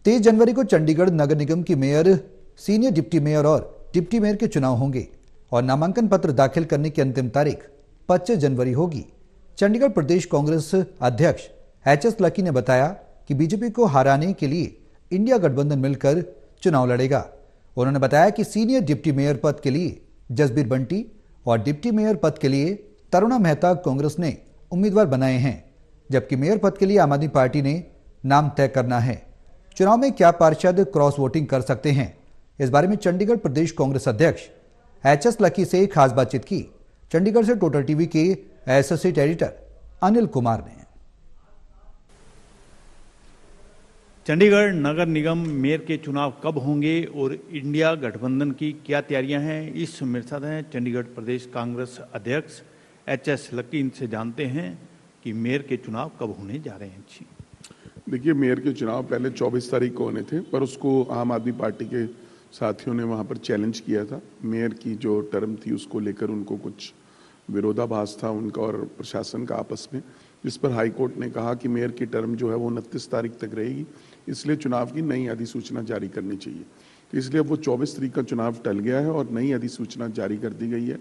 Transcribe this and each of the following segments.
23 जनवरी को चंडीगढ़ नगर निगम की mayor, senior deputy mayor और डिप्टी मेयर के चुनाव होंगे और नामांकन पत्र दाखिल करने की अंतिम तारीख 25 जनवरी होगी। चंडीगढ़ प्रदेश कांग्रेस अध्यक्ष एच.एस. लक्की ने बताया कि बीजेपी को हराने के लिए इंडिया गठबंधन मिलकर चुनाव लड़ेगा। उन्होंने बताया कि सीनियर डिप्टी मेयर पद के लिए जसबीर बंटी और डिप्टी मेयर पद के लिए तरुणा मेहता कांग्रेस ने उम्मीदवार बनाए हैं, जबकि मेयर पद के लिए आम आदमी पार्टी ने नाम तय करना है। चुनाव में क्या पार्षद क्रॉस वोटिंग कर सकते हैं, इस बारे में चंडीगढ़ प्रदेश कांग्रेस अध्यक्ष एच.एस. लक्की से खास बातचीत की। चंडीगढ़ से टोटल टीवी के एसोसिएट एडिटर अनिल कुमार ने। चंडीगढ़ नगर निगम मेयर के चुनाव कब होंगे और इंडिया गठबंधन की क्या तैयारियां हैं, इस मेरे साथ हैं चंडीगढ़ प्रदेश कांग्रेस अध्यक्ष एच.एस. लक्की। इनसे जानते हैं कि मेयर के चुनाव कब होने जा रहे हैं। जी देखिए, मेयर के चुनाव पहले 24 तारीख को होने थे, पर उसको आम आदमी पार्टी के साथियों ने वहां पर चैलेंज किया था। मेयर की जो टर्म थी उसको लेकर उनको कुछ विरोधाभास था उनका और प्रशासन का आपस में, जिस पर हाई कोर्ट ने कहा कि मेयर की टर्म जो है वो 29 तारीख तक रहेगी, इसलिए चुनाव की नई अधिसूचना जारी करनी चाहिए। तो इसलिए अब वो 24 तारीख का चुनाव टल गया है और नई अधिसूचना जारी कर दी गई है।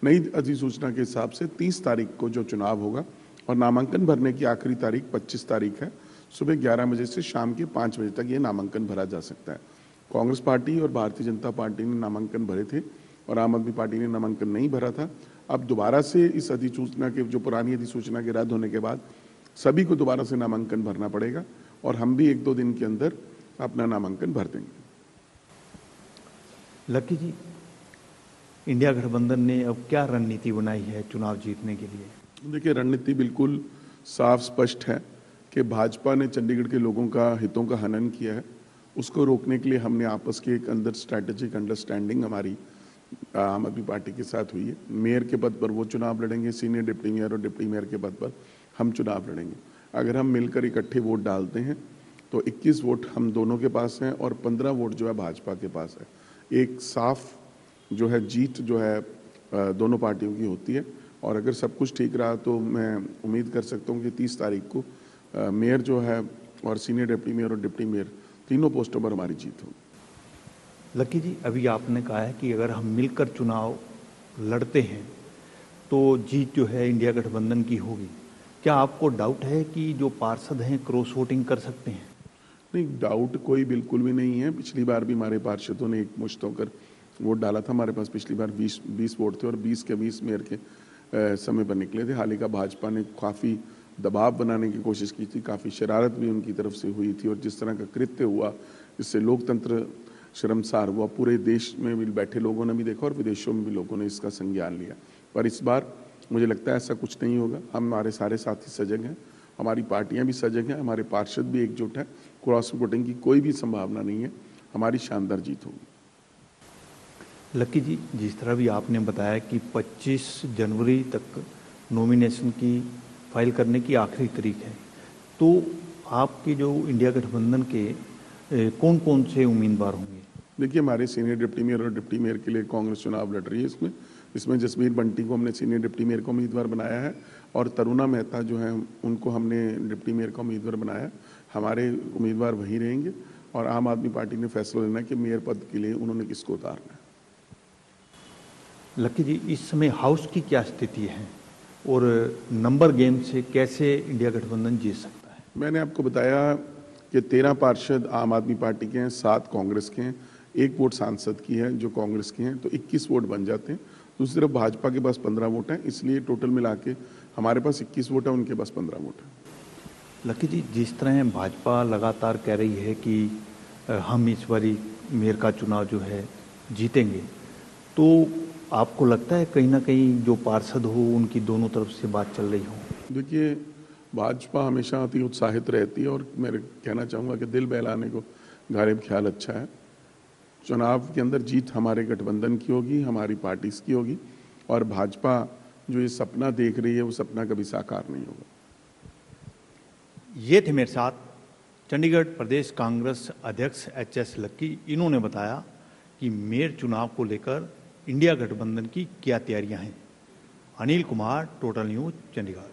नई अधिसूचना के हिसाब से 30 तारीख को जो चुनाव होगा और नामांकन भरने की आखिरी तारीख 25 तारीख है। सुबह 11 बजे से शाम के 5 बजे तक ये नामांकन भरा जा सकता है। कांग्रेस पार्टी और भारतीय जनता पार्टी ने नामांकन भरे थे और आम आदमी पार्टी ने नामांकन नहीं भरा था। अब दोबारा से इस अधिसूचना के, जो पुरानी अधिसूचना के रद्द होने के बाद सभी को दोबारा से नामांकन भरना पड़ेगा और हम भी 1-2 दिन के अंदर अपना नामांकन भर देंगे। लक्की जी, इंडिया गठबंधन ने अब क्या रणनीति बनाई है चुनाव जीतने के लिए? देखिए, रणनीति बिल्कुल साफ स्पष्ट है कि भाजपा ने चंडीगढ़ के लोगों का हितों का हनन किया है। उसको रोकने के लिए हमने आपस के एक अंदर स्ट्रैटेजिक अंडरस्टैंडिंग हमारी आम आदमी पार्टी के साथ हुई है। मेयर के पद पर वो चुनाव लड़ेंगे, सीनियर डिप्टी मेयर और डिप्टी मेयर के पद पर हम चुनाव लड़ेंगे। अगर हम मिलकर इकट्ठे वोट डालते हैं तो 21 वोट हम दोनों के पास हैं और 15 वोट जो है भाजपा के पास है। एक साफ जो है जीत जो है दोनों पार्टियों की होती है और अगर सब कुछ ठीक रहा तो मैं उम्मीद कर सकता हूँ कि 30 तारीख को मेयर जो है और सीनियर डिप्टी मेयर और डिप्टी मेयर तीनों पोस्टों पर हमारी जीत होगी। लक्की जी, अभी आपने कहा है कि अगर हम मिलकर चुनाव लड़ते हैं तो जीत जो है इंडिया गठबंधन की होगी। क्या आपको डाउट है कि जो पार्षद हैं क्रॉस वोटिंग कर सकते हैं? नहीं, डाउट कोई बिल्कुल भी नहीं है। पिछली बार भी हमारे पार्षदों ने एक मुश्त होकर वोट डाला था। हमारे पास पिछली बार 20 वोट थे और 20 के 20 मेयर के समय पर निकले थे। हाल ही का भाजपा ने काफ़ी दबाव बनाने की कोशिश की थी, काफ़ी शरारत भी उनकी तरफ से हुई थी और जिस तरह का कृत्य हुआ जिससे लोकतंत्र शर्मसार हुआ, पूरे देश में भी बैठे लोगों ने भी देखा और विदेशों में भी लोगों ने इसका संज्ञान लिया। पर इस बार मुझे लगता है ऐसा कुछ नहीं होगा। हमारे सारे साथी सजग हैं, हमारी पार्टियां भी सजग हैं, हमारे पार्षद भी एकजुट हैं। क्रॉस वोटिंग की कोई भी संभावना नहीं है। हमारी शानदार जीत होगी। लक्की जी, जिस तरह भी आपने बताया कि 25 जनवरी तक नॉमिनेशन की फाइल करने की आखिरी तारीख है, तो आपके जो इंडिया गठबंधन के कौन कौन से उम्मीदवार होंगे? देखिए, हमारे सीनियर डिप्टी मेयर और डिप्टी मेयर के लिए कांग्रेस चुनाव लड़ रही है। इसमें जसबीर बंटी को हमने सीनियर डिप्टी मेयर का उम्मीदवार बनाया है और तरुणा मेहता जो है उनको हमने डिप्टी मेयर का उम्मीदवार बनाया है। हमारे उम्मीदवार वही रहेंगे और आम आदमी पार्टी ने फैसला लेना है कि मेयर पद के लिए उन्होंने किसको उतारना है। लक्की जी, इस समय हाउस की क्या स्थिति है और नंबर गेम से कैसे इंडिया गठबंधन जीत सकता है? मैंने आपको बताया कि 13 पार्षद आम आदमी पार्टी के हैं, 7 कांग्रेस के हैं, 1 वोट सांसद की है जो कांग्रेस के हैं, तो 21 वोट बन जाते हैं। दूसरी तरफ भाजपा के पास 15 वोट हैं, इसलिए टोटल मिला के हमारे पास 21 वोट है, उनके पास 15 वोट है। लक्की जी, जिस तरह भाजपा लगातार कह रही है कि हम इस बारी मेयर का चुनाव जो है जीतेंगे, तो आपको लगता है कहीं ना कहीं जो पार्षद हो उनकी दोनों तरफ से बात चल रही हो? देखिए, भाजपा हमेशा अति उत्साहित रहती है और मैं कहना चाहूँगा कि दिल बहलाने को गालिब ख्याल अच्छा है। चुनाव के अंदर जीत हमारे गठबंधन की होगी, हमारी पार्टी की होगी और भाजपा जो ये सपना देख रही है वो सपना कभी साकार नहीं होगा। ये थे मेरे साथ चंडीगढ़ प्रदेश कांग्रेस अध्यक्ष एच.एस. लक्की। इन्होंने बताया कि मेयर चुनाव को लेकर इंडिया गठबंधन की क्या तैयारियां हैं। Anil Kumar, total news, Chandigarh.